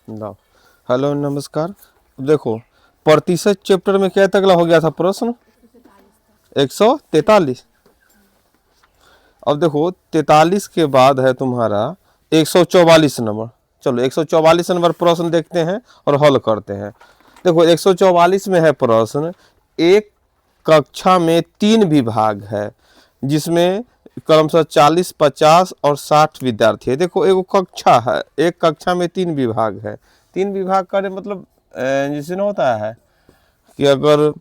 लो, hello नमस्कार। देखो, प्रतिशत चैप्टर में क्या तकला हो गया था प्रश्न? 143। अब देखो 43 के बाद है तुम्हारा 144 नंबर। चलो 144 नंबर प्रश्न देखते हैं और हल करते हैं। देखो 144 में है प्रश्न, एक कक्षा में 3 विभाग है जिसमें क्रमशः 40, 50 और 60 विद्यार्थी है। देखो एगो कक्षा है, एक कक्षा में 3 विभाग है। 3 विभाग का मतलब जैसे ना होता है कि अगर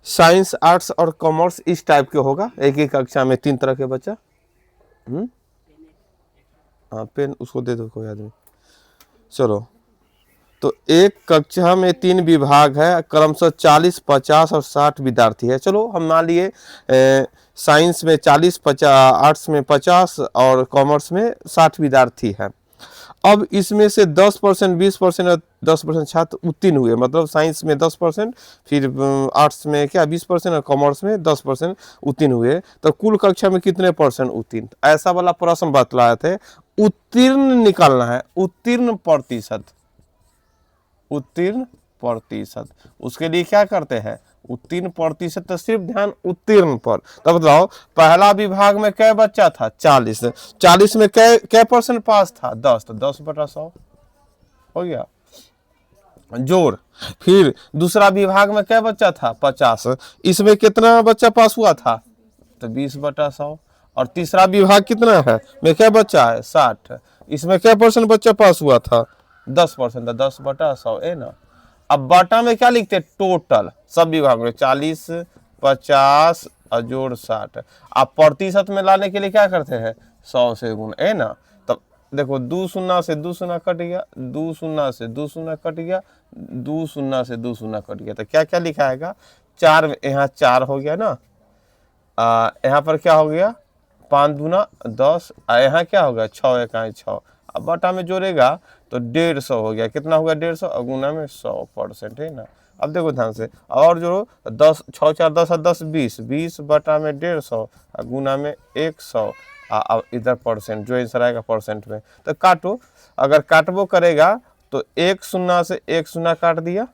साइंस, आर्ट्स और कॉमर्स इस टाइप के होगा, एक ही कक्षा में 3 तरह के बच्चा। हाँ पेन उसको दे दो कोई आदमी। चलो, तो एक कक्षा में 3 विभाग है, क्रमशः 40, 50 और 60 विद्यार्थी है। चलो हम मान लिए साइंस में 40, 50, आर्ट्स में 50 और कॉमर्स में 60 विद्यार्थी है। अब इसमें से 10%, 20% और 10% छात्र उत्तीर्ण हुए, मतलब साइंस में 10%, फिर आर्ट्स में क्या 20% और कॉमर्स में 10% उत्तीर्ण हुए, तो कुल कक्षा में कितने परसेंट उत्तीर्ण? ऐसा वाला प्रश्न बतलाए थे। उत्तीर्ण निकालना है, उत्तीर्ण प्रतिशत, उत्तीर्ण प्रतिशत। उसके लिए क्या करते हैं? उत्तीर्ण प्रतिशत, तो सिर्फ ध्यान उत्तीर्ण पर। तब बताओ पहला विभाग में कै बच्चा था? 40। 40 में कै परसेंट पास था? 10, तो 10/100 हो गया जोड़। फिर दूसरा विभाग में कै बच्चा था? 50। इसमें कितना बच्चा पास हुआ था? तो 20/100। और तीसरा विभाग कितना है में क्या बच्चा है? 60। इसमें क्या परसेंट बच्चा पास हुआ था? 10%, 10/100 है ना। अब बटा में क्या लिखते हैं? टोटल सब विभाग में 40, 50 और जोड़ 60। आप प्रतिशत में लाने के लिए क्या करते हैं? 100 से गुण, है ना। तब देखो 2 शून्य से 2 शून्य कट गया, 2 शून्य से 2 शून्य कट गया, 2 शून्य से 2 शून्य कट गया। तो क्या क्या लिखा है? 4, यहाँ 4 हो गया ना। यहाँ पर क्या हो गया? 5 दूना 10, यहाँ क्या होगा? 6 1 6। अब बटा में जोड़ेगा तो 150 हो गया। कितना होगा? 150 और गुना में 100%, है ना। अब देखो ध्यान से और जोड़ो, 10 6 4 10 और 10 20, 20 बटा में 150 और गुना में 100। अब इधर परसेंट, जो आंसर आएगा परसेंट में। तो काटो, अगर काटबो करेगा तो 1 शून्य से 1 शून्य काट दिया,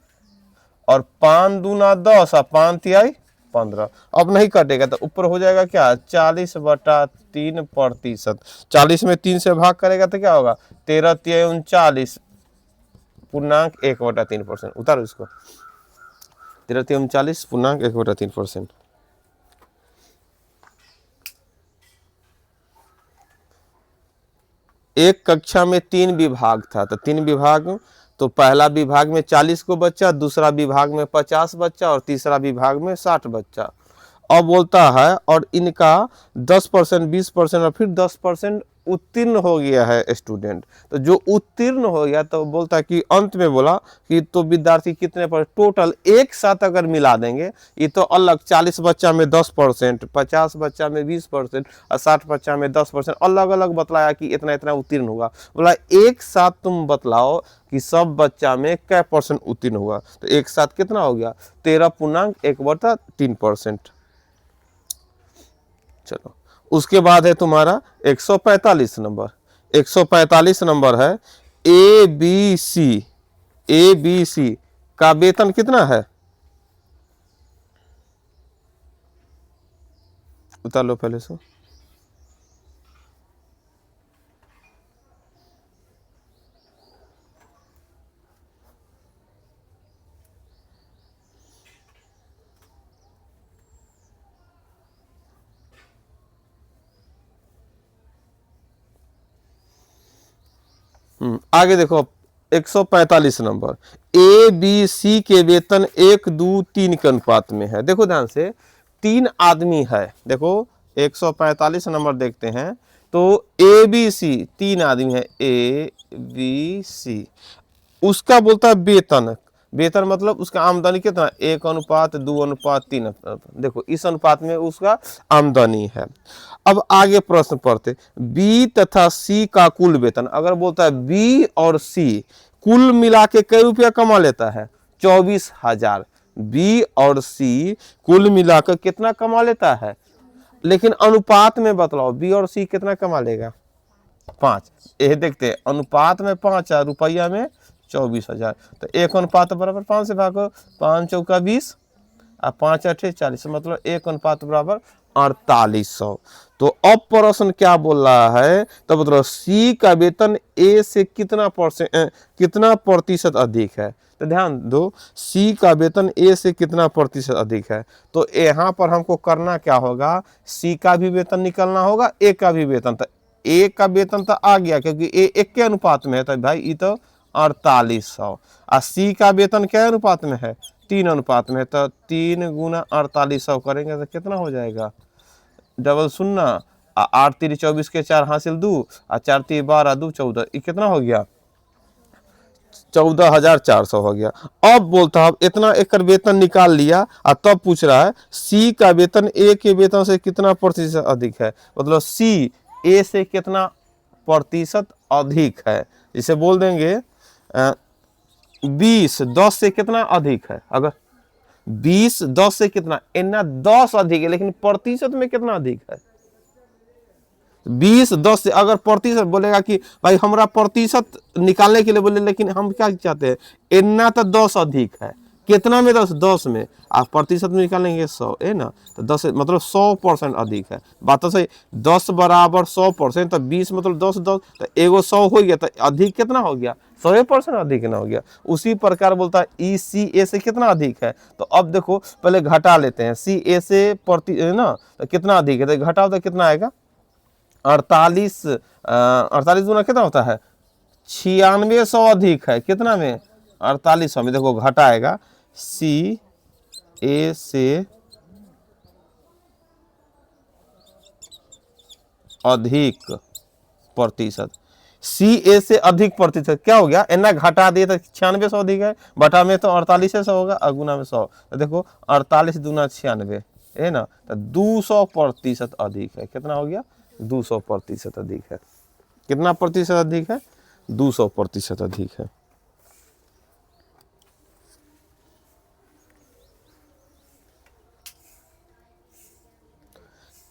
और 5 दूना 10 और 5 तिहाई 15। अब नहीं कटेगा तो ऊपर हो जाएगा क्या? 40/3%। 40 में 3 से भाग करेगा तो क्या होगा? 13 तिहाई 39 पूर्णांक 1/3%। उतारो इसको, 13 तिहाई 39 पूर्णांक 1/3%। एक कक्षा में 3 विभाग था, तो 3 विभाग, तो पहला विभाग में 40 को बच्चा, दूसरा विभाग में 50 बच्चा और तीसरा विभाग में 60 बच्चा। अब बोलता है और इनका 10%, 20% और फिर 10% उत्तीर्ण हो गया है स्टूडेंट। तो जो उत्तीर्ण हो गया तो बोलता है कि अंत में बोला कि तो विद्यार्थी कितने पर टोटल एक साथ अगर मिला देंगे, ये तो अलग 40 बच्चा में 10%, 50 बच्चा में 20% और 60 बच्चा में 10%, अलग अलग बतलाया कि इतना इतना उत्तीर्ण हुआ। बोला एक साथ तुम बतलाओ कि सब बच्चा में कै परसेंट उत्तीर्ण हुआ। तो एक साथ कितना हो गया? 13.1/3%। चलो, उसके बाद है तुम्हारा 145 नंबर। 145 नंबर है, A B C, A B C का वेतन कितना है? उतार लो पहले से। आगे देखो 145 नंबर, ए बी सी के वेतन 1 2 3 के अनुपात में है। देखो ध्यान से, 3 आदमी है। देखो 145 नंबर देखते हैं तो ए बी सी 3 आदमी है, ए बी सी। उसका बोलता है वेतन, वेतन मतलब उसका आमदनी कितना? 1:2:3। देखो इस अनुपात में उसका आमदनी है। अब आगे प्रश्न पढ़ते, बी तथा सी का कुल वेतन। अगर बोलता है बी और सी कुल मिला के कई रुपया कमा लेता है? 24,000। बी और सी कुल मिलाकर कितना कमा लेता है? लेकिन अनुपात में बतलाओ बी और सी कितना कमा लेगा? 5। ये देखते हैं अनुपात में 5 है, रुपया में 24,000। तो 1 अनुपात बराबर 5 से भागो, 5 चौका 20 और 5 अठे 40, मतलब 1 अनुपात बराबर 4800। तो अब प्रश्न क्या बोल रहा है, तो मतलब सी का वेतन ए से कितना प्रतिशत अधिक है। तो ध्यान दो, सी का वेतन ए से कितना प्रतिशत अधिक है। तो यहाँ पर हमको करना क्या होगा, सी का भी वेतन निकलना होगा, ए का भी वेतन। तो ए का वेतन तो आ गया क्योंकि ए 1 के अनुपात में है, तो भाई ये तो 4800। और सी का वेतन क्या अनुपात में है, 3 अनुपात में। तो 3 गुना 4800 करेंगे तो कितना हो जाएगा, डबल 0, 8 3 24 के 4 हासिल 2 और 4 3 12 2 14, ये कितना हो गया, 14,400 हो गया। अब बोलता अब इतना एकड़ वेतन निकाल लिया और तब पूछ रहा है सी का वेतन ए के वेतन से कितना प्रतिशत अधिक है। मतलब सी ए से कितना प्रतिशत अधिक है। इसे बोल देंगे 20 10 से कितना अधिक है। अगर 20 10 से कितना, इतना 10 अधिक है, लेकिन प्रतिशत में कितना अधिक है। 20 10 से अगर प्रतिशत बोलेगा कि भाई हमारा प्रतिशत निकालने के लिए बोले, लेकिन हम क्या चाहते हैं, इतना तो 10 अधिक है, कितना में 10 में, आप प्रतिशत में निकालेंगे 100 है ना, तो 10 मतलब 100% अधिक है। बात तो सही, 10 बराबर 100%, तो 20 मतलब 10 10, तो एगो 100 हो गया, तो अधिक कितना हो गया, 100% अधिक ना हो गया। उसी प्रकार बोलता है ई सी ए से कितना अधिक है। तो अब देखो पहले घटा लेते हैं, सी ए से प्रति है ना, तो कितना अधिक है, तो घटाओ तो कितना आएगा, 48 गुना कितना होता है, 9600 अधिक है, कितना में, 4800 में। देखो घटाएगा, सी ए से अधिक प्रतिशत, सी ए से अधिक प्रतिशत क्या हो गया, इतना घटा दिए तो 9600 अधिक है, बटा में तो 4800 होगा, अगुना में 100। तो देखो 48 दूना 96 है ना, तो 200% अधिक है। कितना हो गया, 200% अधिक है। कितना प्रतिशत अधिक है, 200% अधिक है।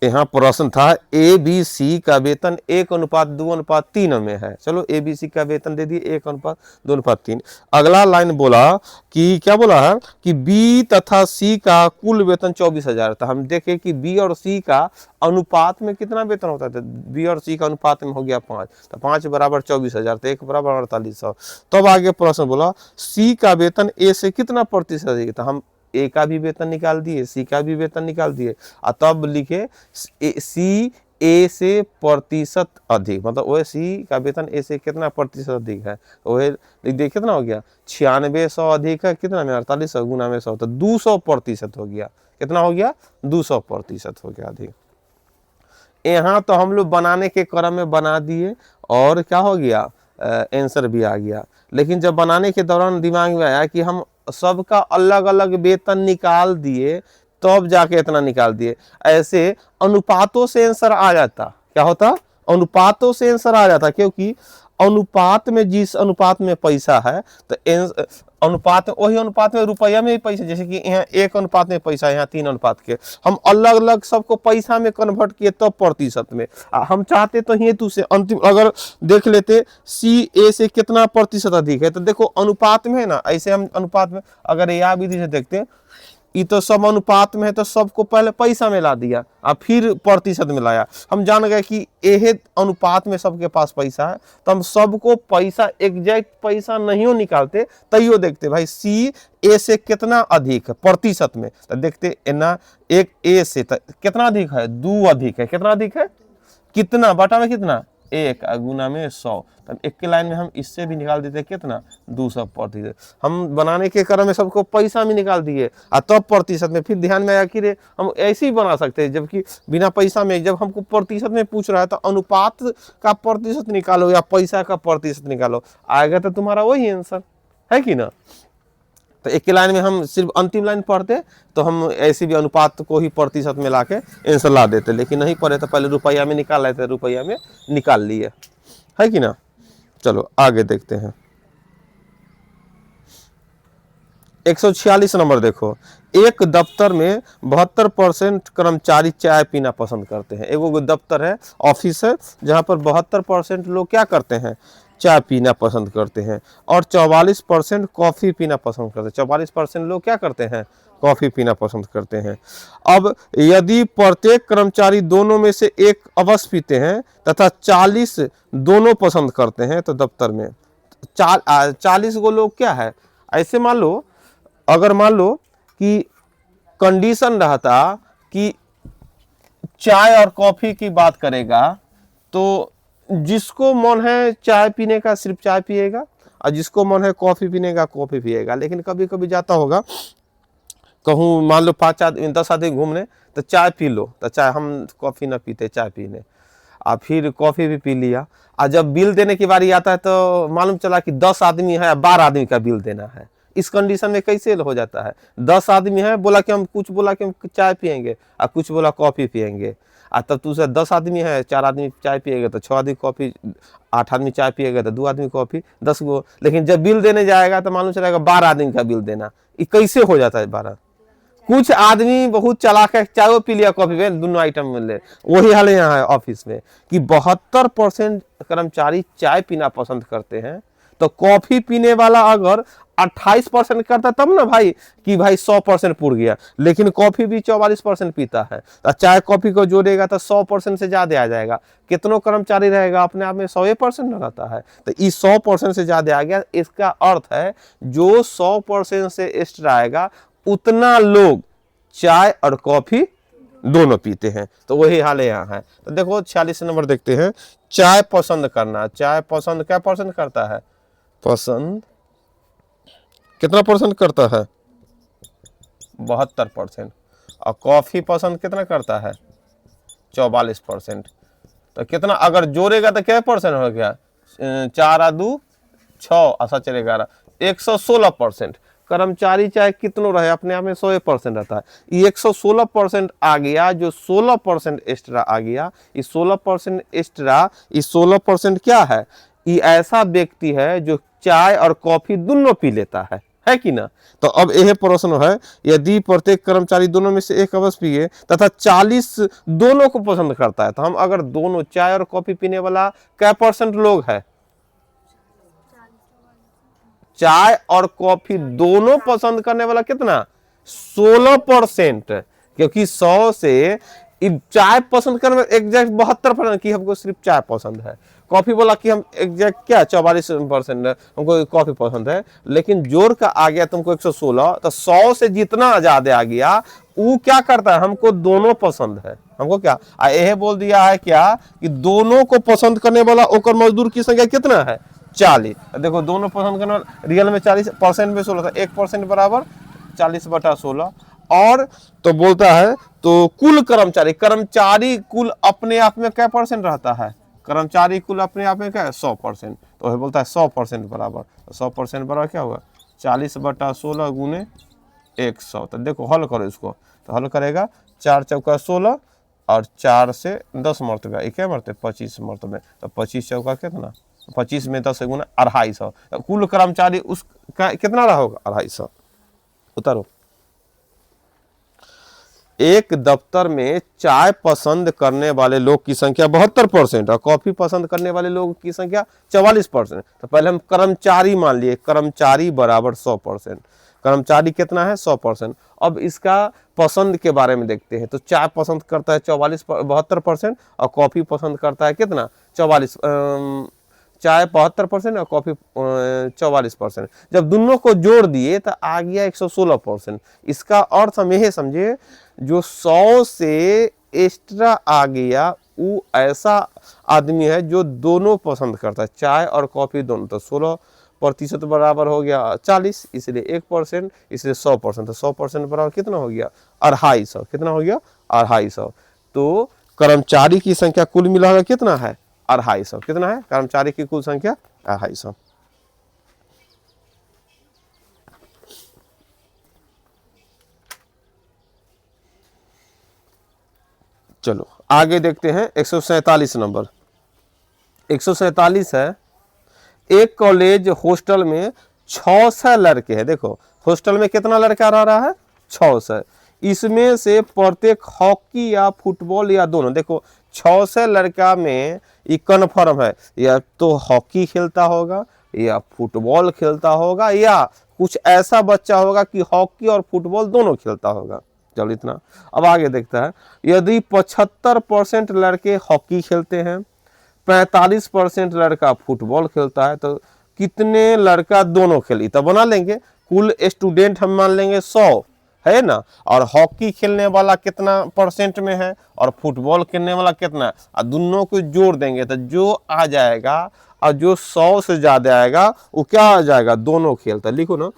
यहाँ प्रश्न था ए बी सी का वेतन 1:2:3 में है। चलो ए बी सी का वेतन दे दिए 1:2:3। अगला लाइन बोला कि क्या बोला है कि बी तथा सी का कुल वेतन 24,000। तो हम देखें कि बी और सी का अनुपात में कितना वेतन होता है। तो बी और सी का अनुपात में हो गया 5, तो 5 बराबर 24,000, तो 1 बराबर 4800। तब आगे प्रश्न बोला सी का वेतन ए से कितना प्रतिशत अधिक। तो हम ए का भी वेतन निकाल दिए, सी का भी वेतन निकाल दिए, और तब लिखे सी ए से प्रतिशत अधिक, मतलब वह सी का वेतन ए से कितना प्रतिशत अधिक है। वह लिख दिए, कितना हो गया, 9600 अधिक है, कितना में 4800 गुना में 100, तो 200% हो गया। कितना हो गया, 200% हो गया अधिक। यहाँ तो हम लोग बनाने के क्रम में बना दिए और क्या हो गया, आंसर भी आ गया। लेकिन जब बनाने के दौरान दिमाग में आया कि हम सबका अलग अलग वेतन निकाल दिए, तब जाके इतना निकाल दिए। ऐसे अनुपातों से आंसर आ जाता, क्या होता, अनुपातों से आंसर आ जाता, क्योंकि अनुपात में जिस अनुपात में पैसा है, तो अनुपात वही अनुपात में रुपया में भी पैसा, जैसे कि यहाँ 1 अनुपात में पैसा है, यहाँ 3 अनुपात के, हम अलग अलग सबको पैसा में कन्वर्ट किए तब प्रतिशत में। हम चाहते तो हेतु से अंतिम अगर देख लेते सी ए से कितना प्रतिशत अधिक है, तो देखो अनुपात में है ना, ऐसे हम अनुपात में अगर या विधि से देखते, ये तो सब अनुपात में है, तो सबको पहले पैसा में ला दिया और फिर प्रतिशत में लाया। हम जान गए कि यह अनुपात में सबके पास पैसा है, तो हम सबको पैसा एग्जैक्ट पैसा नहीं निकालते, तैयो देखते भाई सी ए से कितना अधिक है प्रतिशत में, तो देखते ना, एक ए से कितना अधिक है, 2 अधिक है। कितना अधिक है, कितना बटा में कितना, 1 गुना में 100। तो एक के लाइन में हम इससे भी निकाल देते कितना, 200%। हम बनाने के क्रम में सबको पैसा में निकाल दिए और तब प्रतिशत में। फिर ध्यान में आया कि रे हम ऐसे ही बना सकते हैं, जबकि बिना पैसा में। जब हमको प्रतिशत में पूछ रहा है तो अनुपात का प्रतिशत निकालो या पैसा का प्रतिशत निकालो, आएगा तो तुम्हारा वही आंसर है कि ना। तो एक लाइन में हम सिर्फ अंतिम लाइन पढ़ते तो हम ऐसे भी अनुपात को ही प्रतिशत में लाके आंसर ला देते, लेकिन नहीं पढ़े तो पहले रुपया में निकाल लेते, रुपया में निकाल लिए, है कि ना। चलो आगे देखते हैं। 146 नंबर देखो, एक दफ्तर में 72% कर्मचारी चाय पीना पसंद करते हैं। एगो दफ्तर है, ऑफिस है, जहाँ पर 72% लोग क्या करते हैं, चाय पीना पसंद करते हैं, और 44% कॉफ़ी पीना पसंद करते हैं। 44% लोग क्या करते हैं, कॉफ़ी पीना पसंद करते हैं। अब यदि प्रत्येक कर्मचारी दोनों में से एक अवश्य पीते हैं तथा 40 दोनों पसंद करते हैं, तो दफ्तर में 40 गो लोग क्या है, ऐसे मान लो, अगर मान लो कि कंडीशन रहता कि चाय और कॉफी की बात करेगा, तो जिसको मन है चाय पीने का सिर्फ चाय पिएगा, और जिसको मन है कॉफी पीने का कॉफी पिएगा। लेकिन कभी कभी जाता होगा कहूँ, मान लो 5 आदमी 10 आदमी घूमने, तो चाय पी लो, तो चाय, हम कॉफी ना पीते, चाय पीने, और फिर कॉफी भी पी लिया, और जब बिल देने की बारी आता है तो मालूम चला कि 10 आदमी है, 12 आदमी का बिल देना है। इस कंडीशन में कैसे हो जाता है, 10 आदमी है, बोला कि हम कुछ बोला कि हम चाय पियेंगे, और कुछ बोला कॉफी पियेंगे, और तब दूसरा 10 आदमी है, 4 आदमी चाय पिएगा तो 6 आदमी कॉफी, 8 आदमी चाय पिएगा तो 2 आदमी कॉफी, 10 गो। लेकिन जब बिल देने जाएगा तो मालूम चलेगा 12 आदमी का बिल देना। ये कैसे हो जाता है 12? कुछ आदमी बहुत चालाक है, चाय पी लिया कॉफी में, दोनों आइटम मिल ले। वही हाल यहाँ है ऑफिस में कि 72% कर्मचारी चाय पीना पसंद करते हैं, तो कॉफी पीने वाला अगर 28% करता तब ना भाई कि भाई 100% पूर गया। लेकिन कॉफी भी 44% पीता है, तो चाय कॉफी को जोड़ेगा तो 100% से ज्यादा आ जाएगा। कितनों कर्मचारी रहेगा, अपने आप में 100% रहता है, तो इस 100% से ज्यादा आ गया। इसका अर्थ है जो 100% से एक्स्ट्रा आएगा उतना लोग चाय और कॉफी दोनों पीते हैं। तो वही हाल यहाँ है। तो देखो 46 नंबर देखते हैं, चाय पसंद करना। चाय पसंद क्या पसंद करता है, पसंद कितना परसेंट करता है, 72%। और कॉफी पसंद कितना करता है, 44%। तो कितना अगर जोड़ेगा तो क्या परसेंट हो गया, 4 आ 2 6 और 7 11, 116%। कर्मचारी चाहे कितनों रहे अपने आप में 100% रहता है। ये 116% आ गया, जो 16% एक्स्ट्रा आ गया। इस 16% एक्स्ट्रा, इस 16% क्या है, ये ऐसा व्यक्ति है जो चाय और कॉफी दोनों पी लेता है कि ना। तो अब यह प्रश्न है, यदि प्रत्येक कर्मचारी दोनों में से एक अवश्य पिए तथा 40 दोनों को पसंद करता है, तो हम अगर दोनों चाय और कॉफी पीने वाला क्या परसेंट लोग है, चाय और कॉफी दोनों पसंद करने वाला कितना, 16%। क्योंकि 100 से चाय पसंद करने में एग्जैक्ट 72% की हमको सिर्फ चाय पसंद है। कॉफी बोला कि हम एग्जैक्ट क्या 44% हमको कॉफी पसंद है। लेकिन जोर का आ गया तुमको 116, तो 100 से जितना ज्यादा आ गया वो क्या करता है, हमको दोनों पसंद है। हमको क्या यह बोल दिया है क्या कि दोनों को पसंद करने वाला ओकर मजदूर की संख्या कितना है, 40। देखो दोनों पसंद करने वाला रियल में 40% में 16 था, 1% बराबर 40/16। और तो बोलता है तो कुल कर्मचारी कुल अपने आप में क्या परसेंट रहता है, कर्मचारी कुल अपने आप में क्या है, 100%। तो वह बोलता है 100% बराबर, 100% बराबर क्या होगा, 40/16 गुने 100। तो देखो हल करो इसको, तो हल करेगा 4 चौका 16 और 4 से 10 मरतबा, एक क्या मरते 25 मरतबे। तो 25 चौका कितना, 25 में 10 गुना 250। तो कुल कर्मचारी उसका कितना रहा होगा, 250। उतारो, एक दफ्तर में चाय पसंद करने वाले लोग की संख्या 72% और कॉफी पसंद करने वाले लोगों की संख्या 44%। तो पहले हम कर्मचारी मान लिए, कर्मचारी बराबर 100%। कर्मचारी कितना है, 100%। अब इसका पसंद के बारे में देखते हैं। तो चाय पसंद करता है 72% और कॉफी पसंद करता है कितना, 44। चाय 72% और कॉफी 44%। जब दोनों को जोड़ दिए तो आ गया 116%। इसका अर्थ हम यही समझे, जो 100 से एक्स्ट्रा आ गया वो ऐसा आदमी है जो दोनों पसंद करता है, चाय और कॉफी दोनों। तो 16% बराबर हो गया 40, इसलिए 1%, इसलिए 100%। तो 100% बराबर कितना हो गया, 250। कितना हो गया, 250। तो कर्मचारी की संख्या कुल मिलाकर कितना है, 250। कितना है कर्मचारी की कुल संख्या, 250। चलो आगे देखते हैं 147 नंबर। 147 है, एक कॉलेज हॉस्टल में 600 लड़के हैं। देखो हॉस्टल में कितना लड़का रह रहा है? 600। इसमें से प्रत्येक हॉकी या फुटबॉल या दोनों, देखो 600 लड़का में ये कन्फर्म है, या तो हॉकी खेलता होगा या फुटबॉल खेलता होगा, या कुछ ऐसा बच्चा होगा कि हॉकी और फुटबॉल दोनों खेलता होगा। चलो इतना। अब आगे देखता है, यदि 75% लड़के हॉकी खेलते हैं, 45% लड़का फुटबॉल खेलता है, तो कितने लड़का दोनों खेली? तब बना लेंगे कुल स्टूडेंट हम मान लेंगे 100 है ना, और हॉकी खेलने वाला कितना परसेंट में है और फुटबॉल खेलने वाला कितना है, और दोनों को जोड़ देंगे तो जो आ जाएगा, और जो 100 से ज्यादा आएगा वो क्या आ जाएगा? दोनों खेलता। लिखो ना,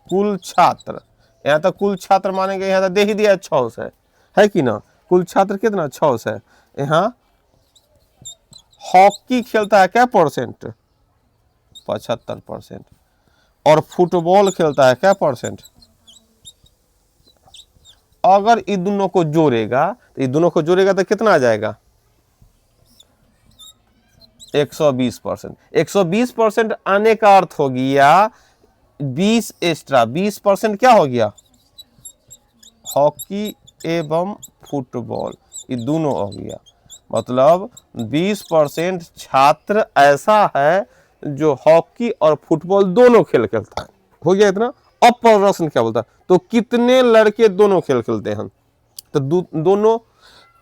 कुल छात्र, यहाँ तक कुल छात्र मानेंगे, यहाँ तक दे ही दिया 600 है कि ना। कुल छात्र कितना? 600। यहाँ हॉकी खेलता है क्या परसेंट? 75%। और फुटबॉल खेलता है क्या परसेंट? अगर इन दोनों को जोड़ेगा तो इन दोनों को जोड़ेगा तो कितना आ जाएगा? 120%। 120% आने का अर्थ हो गया 20 एक्स्ट्रा, 20% क्या हो गया? हॉकी एवं फुटबॉल, ये दोनों हो गया। मतलब 20% छात्र ऐसा है जो हॉकी और फुटबॉल दोनों खेल खेलता है। हो गया इतना। अब प्रश्न क्या बोलता है? तो कितने लड़के दोनों खेल खेलते हैं? तो दोनों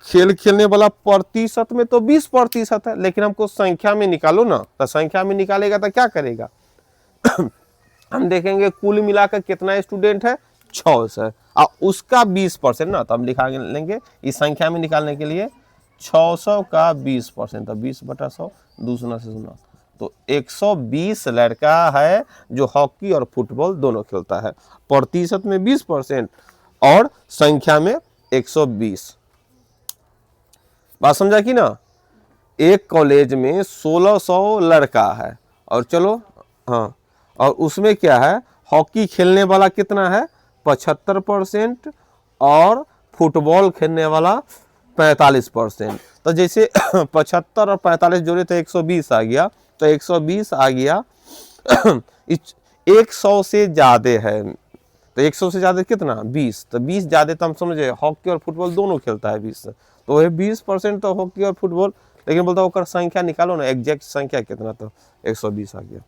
खेल खेलने वाला प्रतिशत में तो 20% है, लेकिन हमको संख्या में निकालो ना। तो संख्या में निकालेगा तो क्या करेगा? हम देखेंगे कुल मिलाकर कितना स्टूडेंट है? 600, और उसका 20% ना, तो हम लिखा लेंगे इस संख्या में निकालने के लिए 600 का 20%, तो 20/100, दूसरा से सुना, तो 120 लड़का है जो हॉकी और फुटबॉल दोनों खेलता है। प्रतिशत में 20% और संख्या में 120। बात समझा कि ना। एक कॉलेज में 1600 लड़का है, और चलो हाँ, और उसमें क्या है? हॉकी खेलने वाला कितना है? 75%, और फुटबॉल खेलने वाला 45%। तो जैसे 75 और 45 जोड़े तो 120 आ गया, तो 120 आ गया। 100 से ज्यादा है, तो 100 से ज्यादा कितना? 20। तो 20 ज्यादा, तो हम समझे हॉकी और फुटबॉल दोनों खेलता है 20, तो वह 20% तो हॉकी और फुटबॉल। लेकिन बोलता होकर संख्या निकालो ना, एग्जैक्ट संख्या कितना, तो 120 आ गया।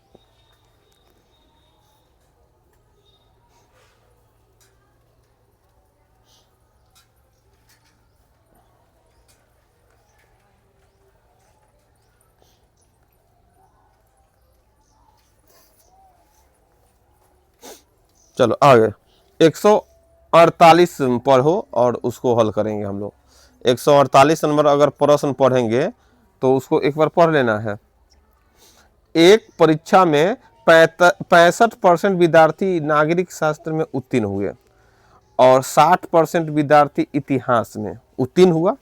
चलो आगे 148 पढ़ो और उसको हल करेंगे हम लोग। 148 नंबर अगर प्रश्न पढ़ेंगे तो उसको एक बार पढ़ लेना है। एक परीक्षा में 65% विद्यार्थी नागरिक शास्त्र में उत्तीर्ण हुए, और 60% विद्यार्थी इतिहास में उत्तीर्ण हुआ,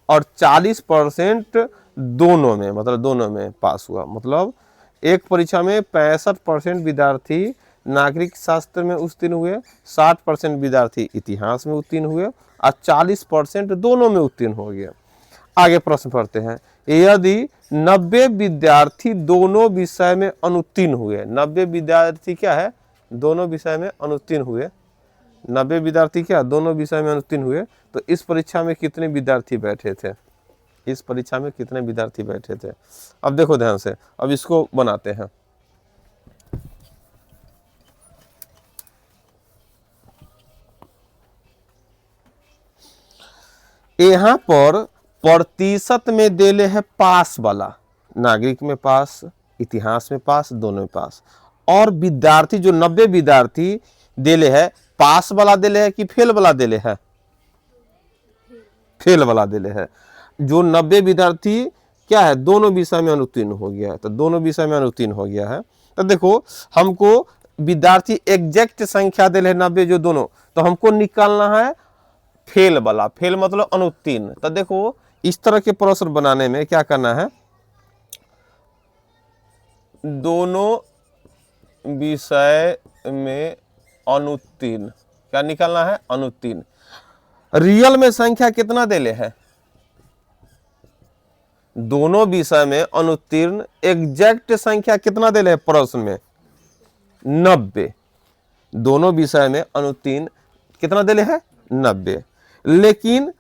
और 40% दोनों में, मतलब दोनों में पास हुआ। मतलब एक परीक्षा में 65% विद्यार्थी नागरिक शास्त्र में उत्तीर्ण हुए, 60% विद्यार्थी इतिहास में उत्तीर्ण हुए, और 40% दोनों में उत्तीर्ण हो गया। आगे प्रश्न पढ़ते हैं। यदि 90 विद्यार्थी दोनों विषय में अनुत्तीर्ण हुए, 90 विद्यार्थी क्या है? दोनों विषय में अनुत्तीर्ण हुए। 90 विद्यार्थी क्या दोनों विषय में अनुत्तीर्ण हुए, तो इस परीक्षा में कितने विद्यार्थी बैठे थे? इस परीक्षा में कितने विद्यार्थी बैठे थे? अब देखो ध्यान से, अब इसको बनाते हैं। यहाँ पर प्रतिशत में देले है पास वाला, नागरिक में पास, इतिहास में पास, दोनों में पास। और विद्यार्थी जो 90 विद्यार्थी देले है, पास वाला देले है कि फेल वाला देले है? फेल वाला देले है। जो 90 विद्यार्थी क्या है? दोनों विषय में अनुत्तीर्ण हो गया है, तो दोनों विषय में अनुत्तीर्ण हो गया है। तो देखो हमको विद्यार्थी एग्जैक्ट संख्या देले है 90 जो दोनों, तो हमको निकालना है फेल वाला। फेल मतलब अनुत्तीर्ण। तो देखो इस तरह के प्रश्न बनाने में क्या करना है? दोनों विषय में अनुत्तीर्ण, क्या निकालना है? अनुत्तीर्ण। रियल में संख्या कितना देले है? दोनों विषय में अनुत्तीर्ण एग्जैक्ट संख्या कितना दे रहे हैं प्रश्न में? 90। दोनों विषय में अनुत्तीर्ण कितना दे रहे हैं? 90। लेकिन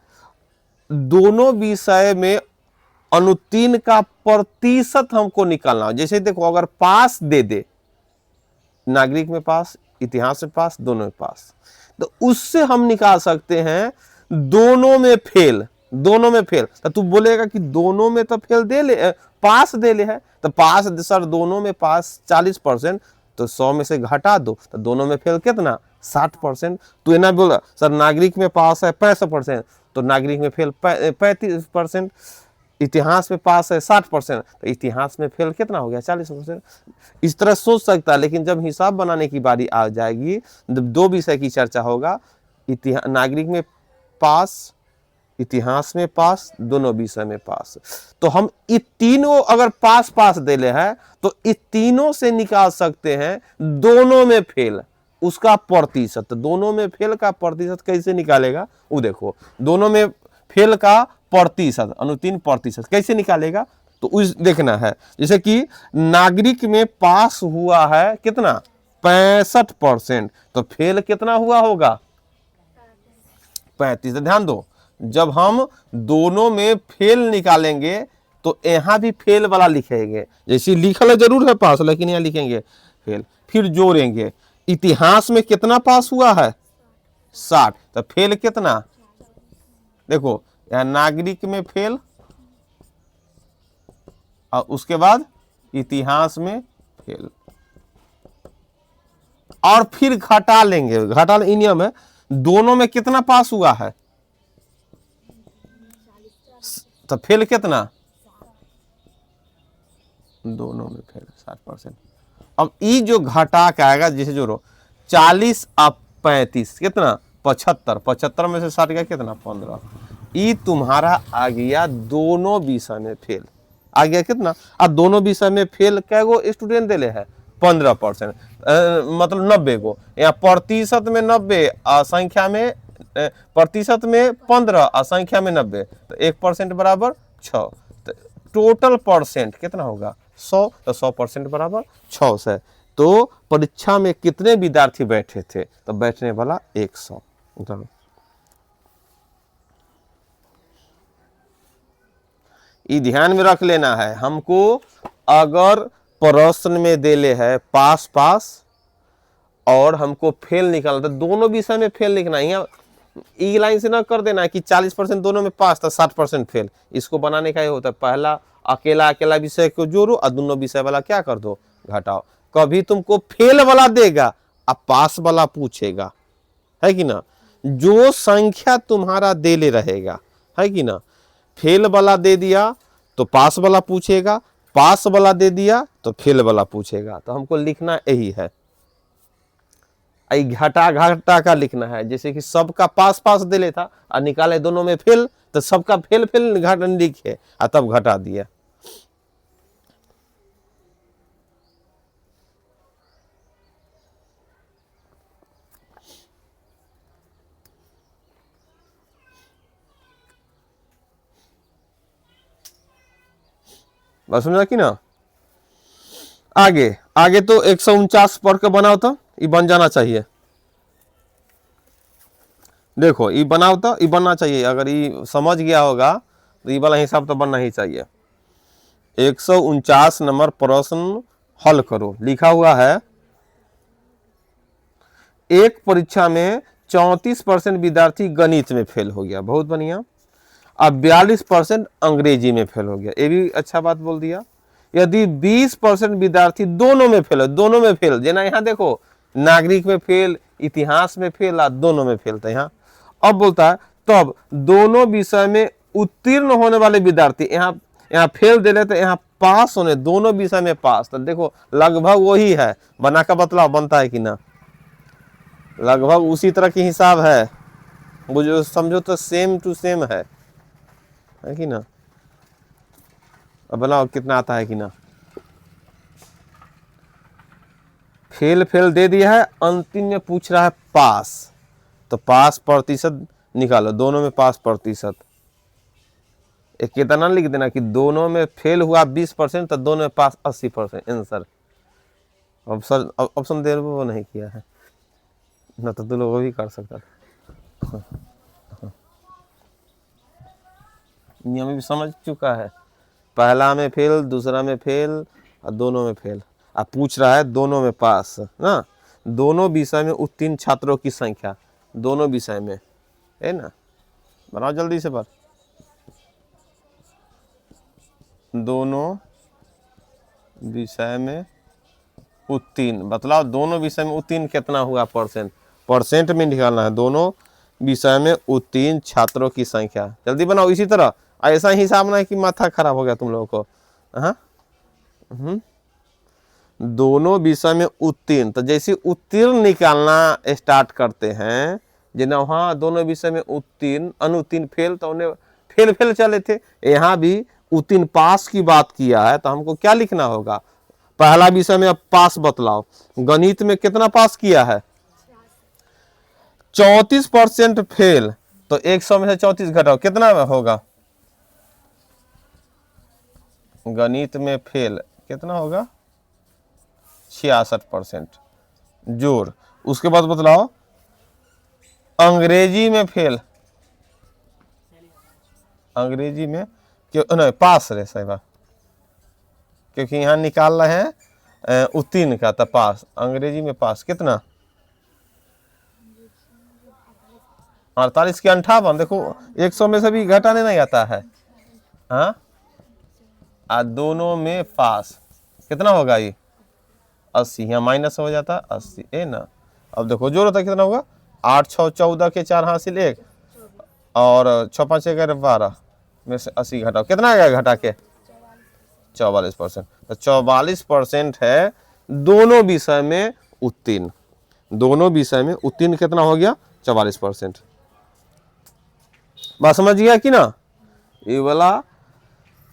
दोनों विषय में अनुत्तीर्ण का प्रतिशत हमको निकालना हो। जैसे देखो, अगर पास दे दे, नागरिक में पास, इतिहास में पास, दोनों में पास, तो उससे हम निकाल सकते हैं दोनों में फेल। दोनों में फेल, तो तू बोलेगा कि दोनों में तो फेल दे ले, पास दे ले है, तो पास सर दोनों में पास 40%, तो 100 में से घटा दो, तो दोनों में फेल कितना? 60%। तू ये ना बोला सर नागरिक में पास है 65%, तो नागरिक में फेल 35%, इतिहास में पास है 60%, तो इतिहास में फेल कितना हो गया? 40%। इस तरह सोच सकता है, लेकिन जब हिसाब बनाने की बारी आ जाएगी, दो विषय की चर्चा होगा, नागरिक में पास, इतिहास में पास, दोनों विषय में पास, तो हम ये तीनों अगर पास पास दे ले है, तो ये तीनों से निकाल सकते हैं दोनों में फेल उसका प्रतिशत। दोनों में फेल का प्रतिशत कैसे निकालेगा वो देखो। दोनों में फेल का प्रतिशत, अनुत्तीर्ण प्रतिशत कैसे निकालेगा तो उस देखना है। जैसे कि नागरिक में पास हुआ है कितना? 65%, तो फेल कितना हुआ होगा? 35। ध्यान दो, जब हम दोनों में फेल निकालेंगे तो यहां भी फेल वाला लिखेंगे, जैसे लिखल जरूर है पास, लेकिन यहां लिखेंगे फेल, फिर जोड़ेंगे। इतिहास में कितना पास हुआ है? 60, तो फेल कितना? देखो यहां नागरिक में फेल, और उसके बाद इतिहास में फेल, और फिर घटा लेंगे। घटा नियम है, दोनों में कितना पास हुआ है? तो फेल कितना? दोनों में फेल 60%। अब ये जो घटा के आएगा, जैसे जोड़ो 40 और 35 कितना? 75। 75 में से 60 गया कितना? 15। ये तुम्हारा आ गया दोनों विषय में फेल। आ गया कितना? और दोनों विषय में फेल कै गो स्टूडेंट दिले है? 15%, मतलब 90 गो। यहाँ प्रतिशत में 90 और संख्या में प्रतिशत में 15 और संख्या में 90, तो 1% बराबर 6। तो टोटल परसेंट कितना होगा? 100, तो 100% बराबर 600। तो परीक्षा में कितने विद्यार्थी बैठे थे? तो बैठने वाला 100। ये ध्यान में रख लेना है हमको। अगर प्रश्न में देले है पास पास और हमको फेल निकालना, तो दोनों विषय में फेल लिखना है। ई लाइन से ना कर देना है कि 40% दोनों में पास था 60% फेल। इसको बनाने का ये होता है, पहला अकेला अकेला विषय को जोड़ो और दोनों विषय वाला क्या कर दो? घटाओ। कभी तुमको फेल वाला देगा और पास वाला पूछेगा, है कि ना? जो संख्या तुम्हारा दे ले रहेगा, है कि ना? फेल वाला दे दिया तो पास वाला पूछेगा, पास वाला दे दिया तो फेल वाला पूछेगा। तो हमको लिखना यही है, घटा घटा का लिखना है। जैसे कि सबका पास पास दे ले था और निकाले दोनों में फेल, तो सबका फेल फेल घटा लिखे और तब घटा दिया। बस समझा कि ना? आगे आगे तो 149 पढ़ के बनाओ तो ये बन जाना चाहिए। देखो ये बनाओ तो ये बनना चाहिए। अगर ये समझ गया होगा तो ये वाला हिसाब तो बनना ही चाहिए। 149 नंबर प्रश्न हल करो। लिखा हुआ है, एक परीक्षा में 34% विद्यार्थी गणित में फेल हो गया, बहुत बढ़िया। अब 42% अंग्रेजी में फेल हो गया, ये भी अच्छा बात बोल दिया। यदि 20% विद्यार्थी दोनों में फेल, दोनों में फेल, जेना यहाँ देखो नागरिक में फेल, इतिहास में फेल और दोनों में फेल था यहाँ। अब बोलता है तब दोनों विषय में उत्तीर्ण होने वाले विद्यार्थी, यहाँ फेल दे लेते, यहाँ पास होने, दोनों विषय में पास। तो देखो लगभग वही है, बना का बतलाव बनता है कि ना? लगभग उसी तरह की हिसाब है, वो जो समझो तो सेम टू सेम है कि ना? अब बनाओ कितना आता है कि ना? फेल फेल दे दिया है, अंतिम में पूछ रहा है पास, तो पास प्रतिशत निकालो, दोनों में पास प्रतिशत एक कितना लिख देना कि दोनों में फेल हुआ 20% तो दोनों में पास 80% आंसर। ऑप्शन दे वो नहीं किया है ना, तो तुम लोग वो भी कर सकता था। नियम भी समझ चुका है, पहला में फेल, दूसरा में फेल और दोनों में फेल। अब पूछ रहा है दोनों में पास ना, दोनों विषय में उत्तीर्ण छात्रों की संख्या, दोनों विषय में है ना, बनाओ जल्दी से पर। दोनों विषय में उत्तीर्ण, बतलाओ दोनों विषय में उत्तीर्ण कितना हुआ परसेंट, परसेंट में निकालना है। दोनों विषय में उत्तीर्ण छात्रों की संख्या, जल्दी बनाओ। इसी तरह ऐसा ही हिसाब ना है कि माथा खराब हो गया तुम लोगों को। हाँ दोनों विषय में उत्तीर्ण, तो जैसे उत्तीर्ण निकालना स्टार्ट करते हैं, जिन्हें वहाँ दोनों विषय में उत्तीर्ण अनुत्तीर्ण फेल, तो उन्हें फेल फेल चले थे। यहाँ भी उत्तीर्ण पास की बात किया है, तो हमको क्या लिखना होगा, पहला विषय में अब पास बतलाओ। गणित में कितना पास किया है, 34% फेल, तो 100 में से 34 घटाओ कितना होगा, गणित में फेल कितना होगा 66%। जोर, उसके बाद बतलाओ अंग्रेजी में फेल, अंग्रेजी में क्यों नहीं पास रे सही बात, क्योंकि यहाँ निकाल रहे हैं उत्तीर्ण का, तो पास, अंग्रेजी में पास कितना 48 के 58। देखो 100 में से भी घटाने नहीं आता है। हाँ दोनों में पास कितना होगा, ये 80, यहाँ माइनस हो जाता 80 है ना। अब देखो जोड़ होता कितना होगा, 8 6 14 के 4 हासिल 1 और 6 5 11 12 में से 80 घटाओ कितना आएगा, घटा के 44%। तो 44% है दोनों विषय में उत्तीर्ण, दोनों विषय में उत्तीर्ण कितना हो गया 44%। बात समझ गया कि ना। ये वाला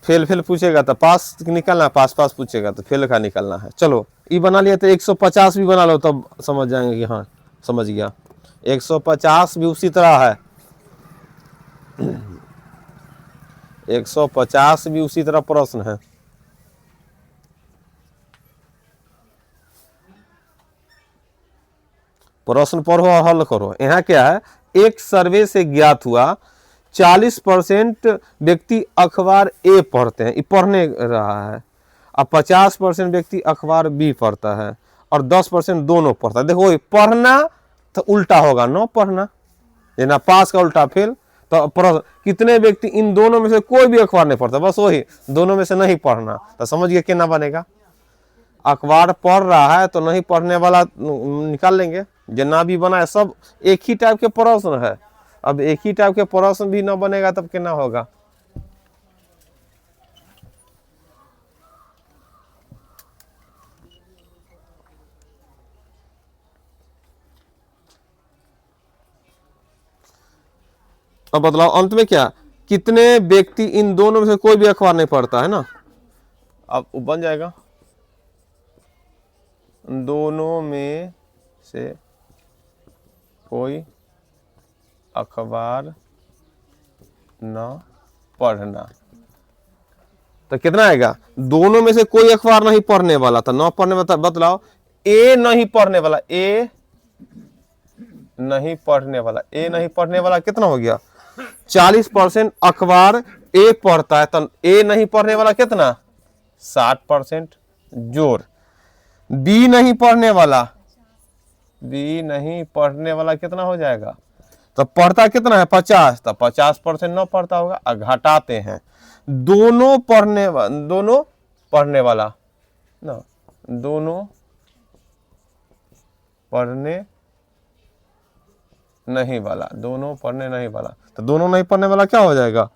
फेल फेल पूछेगा तो पास निकालना, पास पास पूछेगा तो फेल का निकालना है। चलो ये बना लिया, तो 150 भी बना लो तब समझ जाएंगे कि हाँ समझ गया। 150 भी उसी तरह है, 150 भी उसी तरह प्रश्न है। प्रश्न पढ़ो और हल करो। यहाँ क्या है, एक सर्वे से ज्ञात हुआ 40% व्यक्ति अखबार ए पढ़ते हैं, ये पढ़ने रहा है, और 50% व्यक्ति अखबार बी पढ़ता है, और 10% दोनों पढ़ता है। देखो पढ़ना तो उल्टा होगा, नो पढ़ना, ये ना पास का उल्टा फेल। तो कितने व्यक्ति इन दोनों में से कोई भी अखबार नहीं पढ़ता, बस वही दोनों में से नहीं पढ़ना, तो समझ गए क्या बनेगा। अखबार पढ़ रहा है तो नहीं पढ़ने वाला निकाल लेंगे, जितना भी बना है सब एक ही टाइप के प्रश्न है। अब एक ही टाइप के प्रश्न भी ना बनेगा तब क्या होगा। अब बदलाव अंत में क्या, कितने व्यक्ति इन दोनों में से कोई भी अखबार नहीं पढ़ता है ना। अब बन जाएगा दोनों में से कोई अखबार न पढ़ना, तो कितना आएगा, दोनों में से कोई अखबार नहीं पढ़ने वाला, तो न पढ़ने वाला बतलाओ, ए नहीं पढ़ने वाला, ए नहीं पढ़ने वाला, ए नहीं पढ़ने वाला कितना हो गया 40% अखबार ए पढ़ता है, तो ए नहीं पढ़ने वाला कितना 60%। जोड़ बी नहीं पढ़ने वाला, बी नहीं पढ़ने वाला कितना हो जाएगा, तो पढ़ता कितना है 50, तो 50% न पढ़ता होगा। घटाते हैं दोनों पढ़ने वाला ना, दोनों पढ़ने नहीं वाला, दोनों पढ़ने नहीं वाला, तो दोनों नहीं पढ़ने वाला क्या हो जाएगा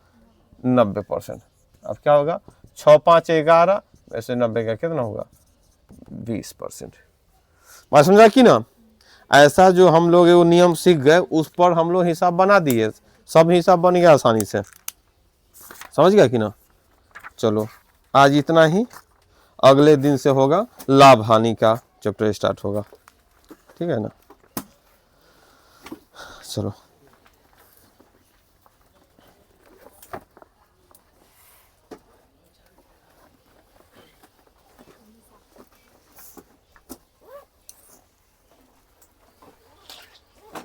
90%। अब क्या होगा 6 5 11 वैसे 90 का कितना होगा 20%। बात समझा कि ना। ऐसा जो हम लोग वो नियम सीख गए उस पर हम लोग हिसाब बना दिए, सब हिसाब बन गया आसानी से, समझ गया कि ना। चलो आज इतना ही, अगले दिन से होगा लाभ हानि का चैप्टर स्टार्ट होगा, ठीक है ना। चलो।